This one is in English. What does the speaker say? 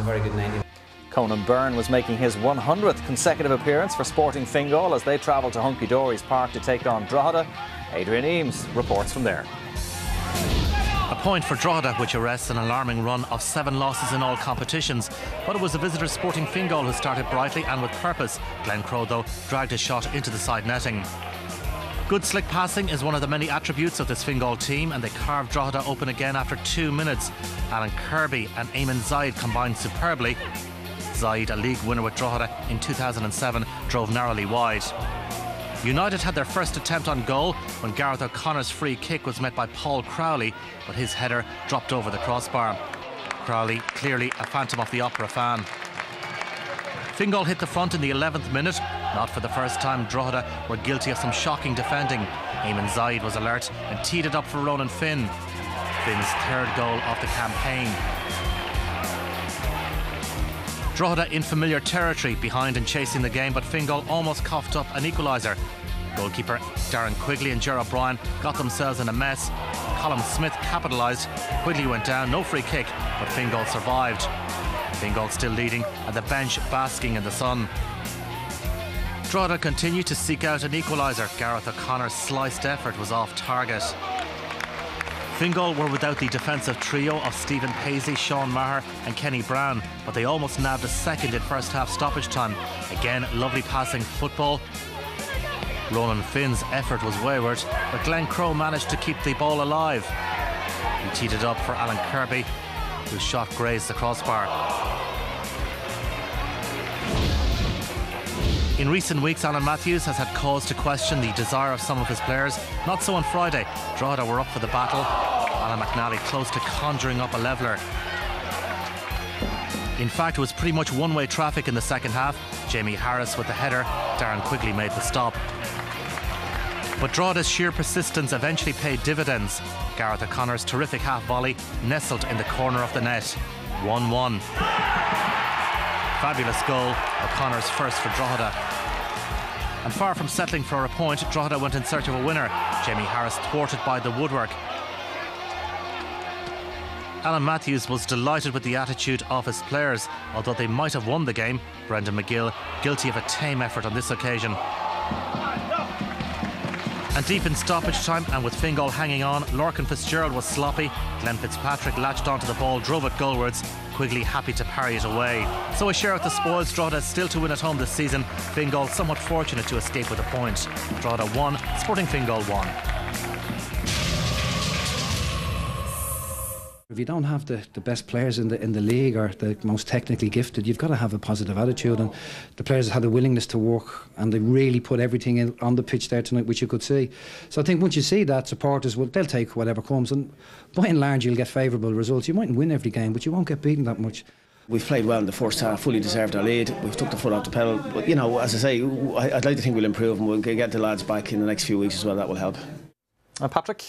a very good 90. Byrne was making his 100th consecutive appearance for Sporting Fingal as they travel to Hunky Dory's Park to take on Drogheda. Adrian Eames reports from there. A point for Drogheda, which arrests an alarming run of 7 losses in all competitions. But it was the visitors Sporting Fingal who started brightly and with purpose. Crowe, though, dragged his shot into the side netting. Good slick passing is one of the many attributes of this Fingal team, and they carved Drogheda open again after 2 minutes. Alan Kerbey and Zayed combined superbly. Zayed, a league winner with Drogheda in 2007, drove narrowly wide. United had their first attempt on goal when Gareth O'Connor's free kick was met by Crowley, but his header dropped over the crossbar. Crowley, clearly a Phantom of the Opera fan. Fingal hit the front in the 11th minute. Not for the first time, Drogheda were guilty of some shocking defending. Zayed was alert and teed it up for Ronan Finn. Finn's 3rd goal of the campaign. Drogheda in familiar territory, behind and chasing the game, but Fingal almost coughed up an equaliser. Goalkeeper Darren Quigley and Ger O'Brien got themselves in a mess. Colin Smith capitalised. Quigley went down, no free kick, but Fingal survived. Fingal still leading and the bench basking in the sun. Drogheda continued to seek out an equaliser. Gareth O'Connor's sliced effort was off target. Fingal were without the defensive trio of Stephen Paisley, Sean Maher and Kenny Brown, but they almost nabbed a second in first half stoppage time. Again, lovely passing football. Ronan Finn's effort was wayward, but Crowe managed to keep the ball alive. He teed it up for Alan Kerbey, whose shot grazed the crossbar. In recent weeks, Alan Matthews has had cause to question the desire of some of his players. Not so on Friday. Drogheda were up for the battle. Alan McNally close to conjuring up a leveller. In fact, it was pretty much one-way traffic in the second half. Jamie Harris with the header. Darren Quigley made the stop. But Drogheda's sheer persistence eventually paid dividends. Gareth O'Connor's terrific half volley nestled in the corner of the net. 1-1. Fabulous goal, O'Connor's first for Drogheda. And far from settling for a point, Drogheda went in search of a winner. Jamie Harris thwarted by the woodwork. Alan Matthews was delighted with the attitude of his players. Although they might have won the game, Brendan McGill guilty of a tame effort on this occasion. And deep in stoppage time, and with Fingal hanging on, Lorcan Fitzgerald was sloppy. Glenn Fitzpatrick latched onto the ball, drove it goalwards. Quigley happy to parry it away. So a share of the spoils. Drogheda still to win at home this season. Fingal somewhat fortunate to escape with a point. Drogheda 1, Sporting Fingal 1. If you don't have the best players in the league or the most technically gifted, you've got to have a positive attitude, and the players had a willingness to work and they really put everything in on the pitch there tonight, which you could see. So I think once you see that, supporters they'll take whatever comes, and by and large you'll get favourable results. You mightn't win every game, but you won't get beaten that much. We've played well in the first half, fully deserved our lead. We've took the foot off the pedal, but you know, as I say, I'd like to think we'll improve and we'll get the lads back in the next few weeks as well. That will help. Patrick.